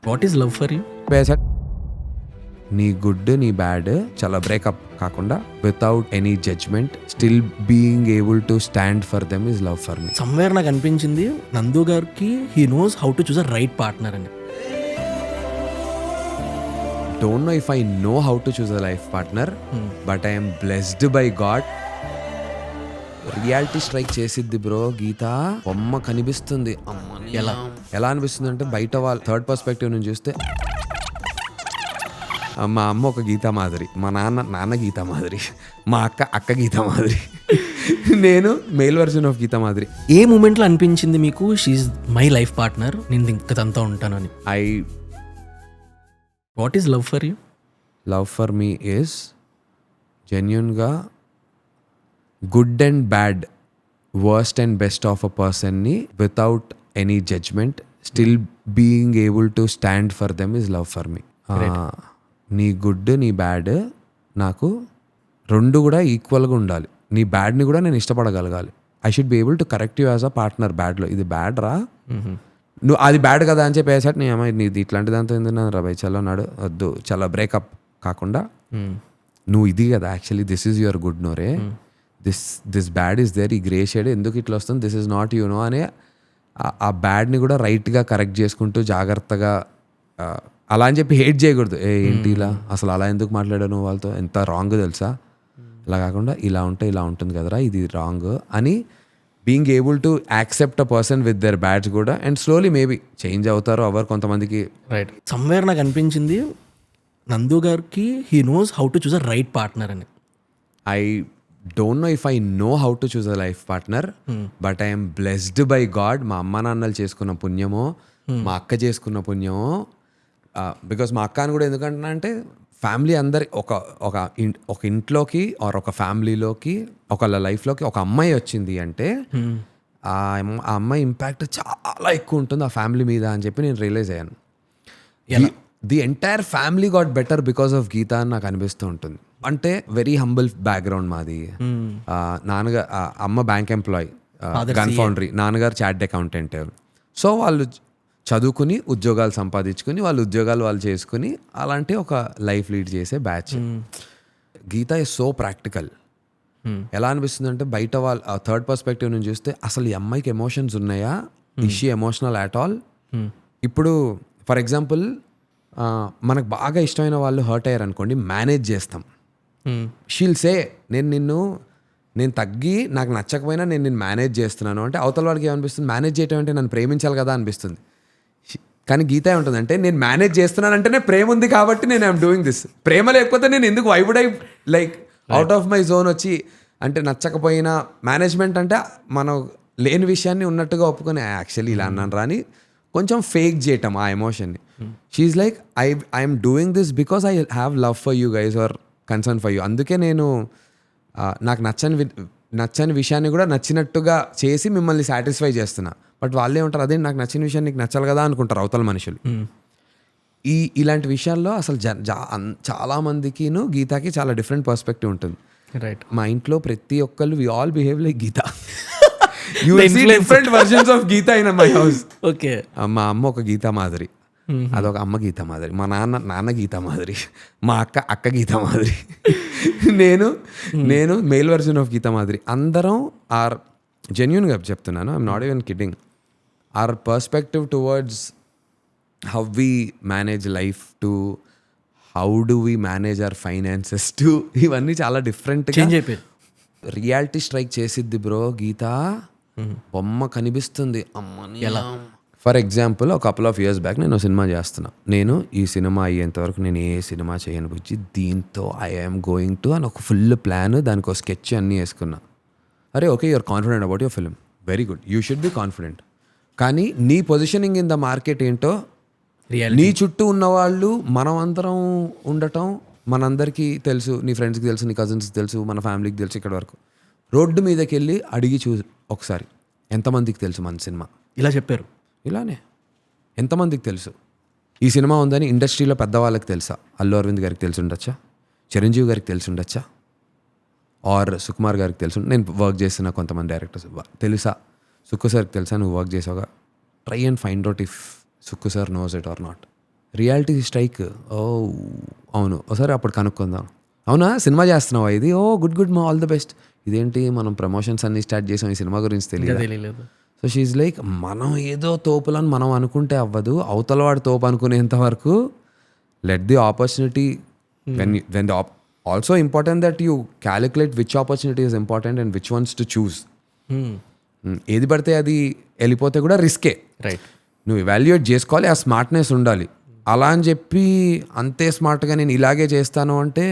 What is love for you? బేసట్ నీ good నీ బ్యాడ్ చాలా బ్రేకప్ కాకుండా without any judgement still being able to stand for them is love for me. Somewhere నాకు అనిపించింది నందు గారికి he knows how to choose a right partner అని. Don't know if I know how to choose a life partner, but I am blessed by God. Reality strike చేసిద్ది bro Geetha. బొమ్మ కనిపిస్తుంది. ఎలా అనిపిస్తుంది అంటే బయట వాళ్ళు థర్డ్ పర్స్పెక్టివ్ నుంచి చూస్తే మా అమ్మ ఒక గీతా మాదిరి, మా నాన్న గీతా మాదిరి, మా అక్క గీతా మాదిరి, నేను మేల్ వర్జన్ ఆఫ్ గీతా మాదిరి. ఏ మూమెంట్లో అనిపించింది మీకు షీఈ్ మై లైఫ్ పార్ట్నర్, నేను ఇంకదంతా ఉంటానని? What is love for you? Love for me is జెన్యున్గా good and bad, worst and best of a పర్సన్ని without any judgement still being able to stand for them is love for me. నీ good నీ bad నాకు రెండు కూడా ఈక్వల్గా ఉండాలి. నీ బ్యాడ్ని కూడా నేను ఇష్టపడగలగాలి. I should be able to correct you as a partner. బ్యాడ్లో ఇది బ్యాడ్ రా, నువ్వు అది బ్యాడ్ కదా అని చెప్పి వేసాడు. నీ అమ్మాయి నీది ఇట్లాంటి దాంతో ఏంటన్నా రాబాయ్ చలో నాడు వద్దు, చాలా బ్రేకప్ కాకుండా నువ్వు ఇది కదా actually this is your good నోరే, దిస్ బ్యాడ్ ఈస్ దేర్, ఈ గ్రే షేడ్ ఎందుకు ఇట్లా వస్తుంది, this is not you no అనే ఆ బ్యాడ్ని కూడా రైట్గా కరెక్ట్ చేసుకుంటూ జాగ్రత్తగా, అలా అని చెప్పి హేట్ చేయకూడదు. ఏంటి ఇలా అసలు అలా ఎందుకు మాట్లాడావు నువ్వు వాళ్ళతో, ఎంత రాంగ్ తెలుసా, అలా కాకుండా ఇలా ఉంటే ఇలా ఉంటుంది కదరా, ఇది రాంగ్ అని being able to accept a person with their బ్యాడ్స్ కూడా, అండ్ స్లోలీ మేబీ చేంజ్ అవుతారు ఎవరు కొంతమందికి. రైట్. సమ్వేర్ నాకు అనిపించింది నందు గారికి he knows how to choose a right partner అని. I don't know if I know how to choose a life partner, but I'm blessed by God. మా అమ్మ నాన్నలు చేసుకున్న పుణ్యమో, మా అక్క చేసుకున్న పుణ్యమో, బికాస్ మా అక్క అని కూడా ఎందుకంటున్నా అంటే ఫ్యామిలీ అందరి ఒక ఇంట్లోకి ఆర్ ఒక ఫ్యామిలీలోకి ఒకళ్ళ లైఫ్లోకి ఒక అమ్మాయి వచ్చింది అంటే ఆ అమ్మాయి ఇంపాక్ట్ చాలా ఎక్కువ ఉంటుంది ఆ ఫ్యామిలీ మీద అని చెప్పి నేను రియలైజ్ అయ్యాను. The entire family got better because of Geetha అని నాకు అనిపిస్తూ ఉంటుంది. అంటే వెరీ హంబుల్ బ్యాక్గ్రౌండ్ మాది. నాన్నగారు అమ్మ బ్యాంక్ ఎంప్లాయీ, గన్ ఫౌండరీ, నాన్నగారు చార్టెడ్ అకౌంటెంట్. సో వాళ్ళు చదువుకుని ఉద్యోగాలు సంపాదించుకుని వాళ్ళ ఉద్యోగాలు వాళ్ళు చేసుకుని అలాంటి ఒక లైఫ్ లీడ్ చేసే batch. Geetha is so practical. ఎలా అనిపిస్తుంది అంటే బయట వాళ్ళు థర్డ్ పర్స్పెక్టివ్ నుంచి చూస్తే అసలు ఈ అమ్మాయికి ఎమోషన్స్ ఉన్నాయా, is she emotional at all. ఇప్పుడు ఫర్ ఎగ్జాంపుల్ మనకు బాగా ఇష్టమైన వాళ్ళు హర్ట్ అయ్యారు అనుకోండి, మేనేజ్ చేస్తాం. షీల్ సే నేను తగ్గి నాకు నచ్చకపోయినా నేను మేనేజ్ చేస్తున్నాను అంటే అవతల వాళ్ళకి ఏమనిపిస్తుంది, మేనేజ్ చేయటం అంటే నన్ను ప్రేమించాలి కదా అనిపిస్తుంది. కానీ గీత ఏముంటుందంటే నేను మేనేజ్ చేస్తున్నానంటేనే ప్రేమ ఉంది కాబట్టి నేను ఐఎమ్ డూయింగ్ దిస్. ప్రేమ లేకపోతే నేను ఎందుకు I would I like out of my zone వచ్చి అంటే నచ్చకపోయినా మేనేజ్మెంట్ అంటే మనం లేని విషయాన్ని ఉన్నట్టుగా ఒప్పుకొని యాక్చువల్లీ ఇలా అన్నాను రాని కొంచెం ఫేక్ చేయటం ఆ ఎమోషన్ని. She like I'm doing this because I have love for you guys or concern for you. అందుకే నేను నాకు నచ్చని విషయాన్ని కూడా నచ్చినట్టుగా చేసి మిమ్మల్ని సాటిస్ఫై చేస్తున్నా. బట్ వాళ్ళే ఉంటారు అదే నాకు నచ్చిన విషయం నీకు నచ్చాలి కదా అనుకుంటారు అవతల మనుషులు. ఇలాంటి విషయాల్లో అసలు చాలా మందికిను గీతాకి చాలా డిఫరెంట్ పర్స్పెక్టివ్ ఉంటుంది. రైట్. మా ఇంట్లో ప్రతి ఒక్కళ్ళు we all behave like Geetha. You will see different versions of Geetha in my house. Okay. మా అమ్మ ఒక గీతా మాదిరి, అదొక అమ్మ గీతా మాదిరి, మా నాన్న గీతా మాదిరి, మా అక్క గీతా మాదిరి, నేను మేల్ వర్జన్ ఆఫ్ గీతా మాదిరి. అందరం ఆర్ జెన్యున్గా చెప్తున్నాను, I'm not even kidding. Our perspective towards how we manage life to how do we manage our finances to ఇవన్నీ చాలా డిఫరెంట్ చేంజ్ అయిపోయింది. రియాలిటీ స్ట్రైక్ చేసిద్ది బ్రో గీత. బొమ్మ కనిపిస్తుంది. ఎలా? ఫర్ ఎగ్జాంపుల్ ఒక కపుల్ ఆఫ్ ఇయర్స్ బ్యాక్ నేను సినిమా చేస్తున్నా. నేను ఈ సినిమా అయ్యేంతవరకు నేను ఏ సినిమా చేయను బుజ్జి, దీంతో ఐఎమ్ గోయింగ్ టు అని ఒక ఫుల్ ప్లాన్, దానికి ఒక స్కెచ్ అన్నీ వేసుకున్నా. అరే okay, you're confident about your film, very good, you should be confident. కానీ నీ పొజిషనింగ్ ఇన్ ద మార్కెట్ ఏంటో, నీ చుట్టూ ఉన్నవాళ్ళు మనం అందరం ఉండటం మనందరికీ తెలుసు, నీ ఫ్రెండ్స్కి తెలుసు, నీ కజిన్స్కి తెలుసు, మన ఫ్యామిలీకి తెలుసు. ఇక్కడ వరకు రోడ్డు మీదకి వెళ్ళి అడిగి ఒకసారి ఎంతమందికి తెలుసు మన సినిమా. ఇలా చెప్పారు. ఇలానే ఎంతమందికి తెలుసు ఈ సినిమా ఉందని ఇండస్ట్రీలో పెద్దవాళ్ళకి తెలుసా? అల్లు అరవింద్ గారికి తెలిసి ఉండొచ్చా, చిరంజీవి గారికి తెలిసి ఉండొచ్చా, ఆర్ సుకుమార్ గారికి తెలుసు. నేను వర్క్ చేస్తున్న కొంతమంది డైరెక్టర్స్ తెలుసా, సుక్కు సార్కి తెలుసా నువ్వు వర్క్ చేసావుగా, try and find out if Sukku sir knows it or not. Reality strike. ఓ అవును, ఒకసారి అప్పుడు కనుక్కుందాం. అవునా సినిమా చేస్తున్నావా ఇది? ఓ గుడ్ మా ఆల్ ద బెస్ట్. ఇదేంటి మనం ప్రమోషన్స్ అన్ని స్టార్ట్ చేసాం, ఈ సినిమా గురించి ఇంకా తెలియదు. తెలియలేదు. సో షీఈ్ లైక్, మనం ఏదో తోపులని మనం అనుకుంటే అవ్వదు, అవతల వాడు తోపు అనుకునేంత వరకు let the opportunity. When the also important that you calculate which opportunity is important and which once to choose. ఏది పడితే అది వెళ్ళిపోతే కూడా రిస్కే. రైట్. నువ్వు ఎవాల్యుయేట్ చేసుకోవాలి, ఆ స్మార్ట్నెస్ ఉండాలి. అలా అని చెప్పి అంతే స్మార్ట్గా నేను ఇలాగే చేస్తాను అంటే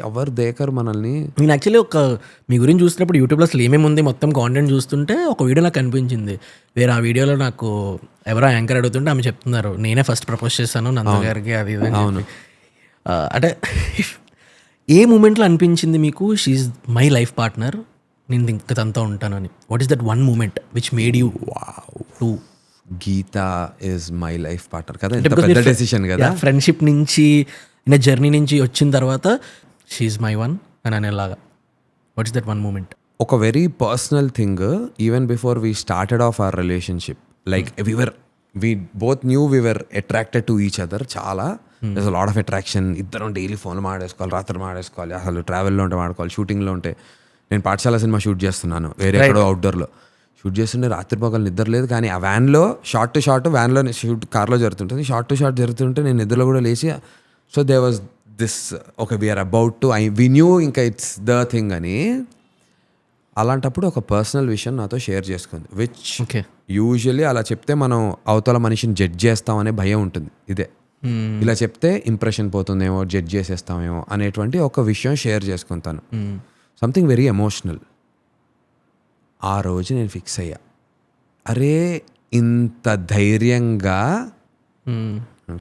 ఎవరు దేకరు మనల్ని. నేను యాక్చువల్లీ మీ గురించి చూసినప్పుడు యూట్యూబ్లో అసలు ఏమేమి ఉంది మొత్తం కాంటెంట్ చూస్తుంటే ఒక వీడియో నాకు కనిపించింది. వేరే ఆ వీడియోలో నాకు ఎవరో యాంకర్ అడుగుతుంటే ఆమె చెప్తున్నారు నేనే ఫస్ట్ ప్రపోజ్ చేశాను నందు గారికి అది ఇది అని చెప్పి. అంటే ఏ మూమెంట్లో అనిపించింది మీకు షీఈ్ మై లైఫ్ పార్ట్నర్, నేను ఇంకా తనతో ఉంటానని? What is that one moment which made you to Geetha is my life partner కదా, ఎంత పెద్ద డెసిషన్ కదా. ఫ్రెండ్షిప్ నుంచి జర్నీ నుంచి వచ్చిన తర్వాత షీఈ్ మై వన్ అని అనేలాగా what is that one moment? ఒక very personal thing. Even before we started off our relationship, like we both knew we were attracted to each other. చాలా there's a lot of attraction. ఇద్దరం daily ఫోన్లు మాడేసుకోవాలి, రాత్రి మాడేసుకోవాలి, అసలు ట్రావెల్లో ఉంటే మాడుకోవాలి, షూటింగ్లో ఉంటే. నేను పాఠశాల సినిమా షూట్ చేస్తున్నాను వేరే ఎక్కడో అవుట్డోర్లో షూట్ చేస్తుంటే రాత్రి పగలు నిద్ర లేదు. కానీ ఆ వ్యాన్లో షార్ట్ టు షార్ట్, వ్యాన్లో షూట్ కార్లో జరుగుతుంటుంది, షార్ట్ టు షార్ట్ జరుగుతుంటే నేను నిద్రలో కూడా లేచి, so they was this okay we're about to we new ఇంకా ఇట్స్ ద థింగ్ అని. అలాంటప్పుడు ఒక పర్సనల్ విషయం నాతో షేర్ చేసుకుంది, విచ్ యూజువల్లీ అలా చెప్తే మనం అవతల మనిషిని జడ్జ్ చేస్తామనే భయం ఉంటుంది. ఇదే ఇలా చెప్తే ఇంప్రెషన్ పోతుందేమో, జడ్జ్ చేసేస్తామేమో అనేటువంటి ఒక విషయం షేర్ చేసుకుంటాను. Something very emotional. ఆ రోజు నేను ఫిక్స్ అయ్యా, అరే ఇంత ధైర్యంగా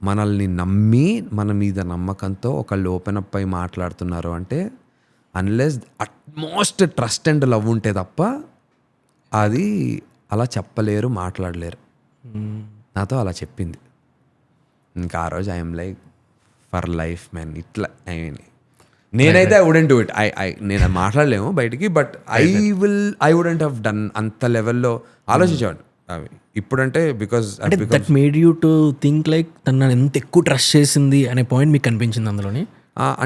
మనల్ని నమ్మి మన మీద నమ్మకంతో ఒకళ్ళు ఓపెన్ అప్ అయి మాట్లాడుతున్నారు అంటే unless utmost trust and love ఉంటే తప్ప అది అలా చెప్పలేరు, మాట్లాడలేరు. నాతో అలా చెప్పింది. ఇంకా ఆ రోజు I'm like for life man. ఇట్లా నేనైతే ఐ వుడెంట్ డూ ఇట్. నేను మాట్లాడలేము బయటికి, but I wouldn't have done అంత లెవెల్లో ఆలోచించాడు అవి ఇప్పుడంటే. Because that made you to think like తను ఎంత ఎక్కువ ట్రస్ట్ చేసింది అనే పాయింట్ మీకు కనిపించింది అందులోని.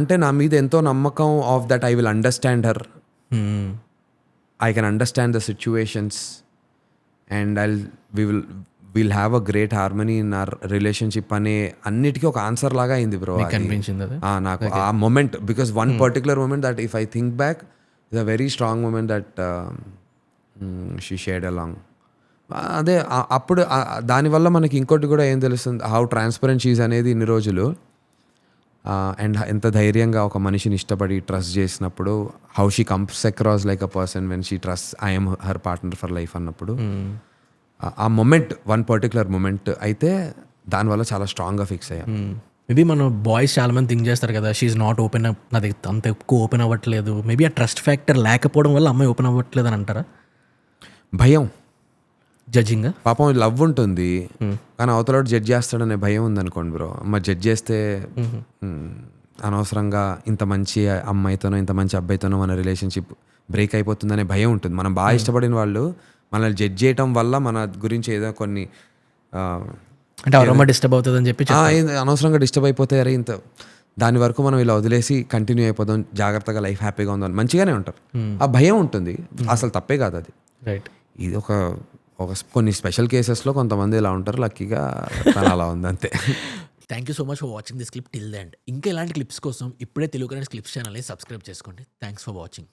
అంటే నా మీద ఎంతో నమ్మకం of that I will understand her, I can understand the situations and will have a great harmony in our relationship అనే అన్నిటికీ ఒక ఆన్సర్ లాగా అయింది బ్రో. కనిపించింది నాకు ఆ moment, because one particular moment that if I think back is a very strong moment that she shared along. అదే అప్పుడు దానివల్ల మనకి ఇంకోటి కూడా ఏం తెలుస్తుంది, హౌ ట్రాన్స్పరెంట్ షీజ్ అనేది ఇన్ని రోజులు. అండ్ ఎంత ధైర్యంగా ఒక మనిషిని ఇష్టపడి ట్రస్ట్ చేసినప్పుడు how she comes across like a person when she trust I'm her partner for life అన్నప్పుడు. ఆ మొమెంట్ వన్ పర్టికులర్ మొమెంట్ అయితే దానివల్ల చాలా స్ట్రాంగ్గా ఫిక్స్ అయ్యా. మేబీ మన బాయ్స్ చాలా మంది థింక్ చేస్తారు కదా, షీఈ్ నాట్ ఓపెన్ అప్, నాది అంత ఎక్కువ ఓపెన్ అవ్వట్లేదు. మేబీ ఆ ట్రస్ట్ ఫ్యాక్టర్ లేకపోవడం వల్ల అమ్మాయి ఓపెన్ అవ్వట్లేదు అని అంటారా? భయం, జడ్జింగ్. పాపం లవ్ ఉంటుంది కానీ అవతల జడ్జ్ చేస్తాడనే భయం ఉందనుకోండి బ్రో. మరి జడ్జ్ చేస్తే అనవసరంగా ఇంత మంచి అమ్మాయితోనో ఇంత మంచి అబ్బాయితోనో మన రిలేషన్షిప్ బ్రేక్ అయిపోతుందనే భయం ఉంటుంది. మనం బాగా ఇష్టపడిన వాళ్ళు మనల్ని జడ్జ్ చేయటం వల్ల మన గురించి ఏదో కొన్ని అంటే అవరమ్మ డిస్టర్బ్ అవుతుంది అని చెప్పి అనవసరంగా డిస్టర్బ్ అయిపోతే అరే ఇంత దాని వరకు మనం ఇలా వదిలేసి కంటిన్యూ అయిపోదాం, జాగ్రత్తగా లైఫ్ హ్యాపీగా ఉందని మంచిగానే ఉంటారు. ఆ భయం ఉంటుంది, అసలు తప్పే కాదు అది. రైట్. ఇది ఒక కొన్ని స్పెషల్ కేసెస్లో కొంతమంది ఇలా ఉంటారు, లక్కీగా అలా ఉంది అంతే. Thank you so much for watching this clip till the end. ఇంకా ఇలాంటి క్లిప్స్ కోసం ఇప్పుడే తెలుగు కరెంట్స్ క్లిప్స్ ఛానల్ని సబ్స్క్రైబ్ చేసుకోండి. Thanks for watching.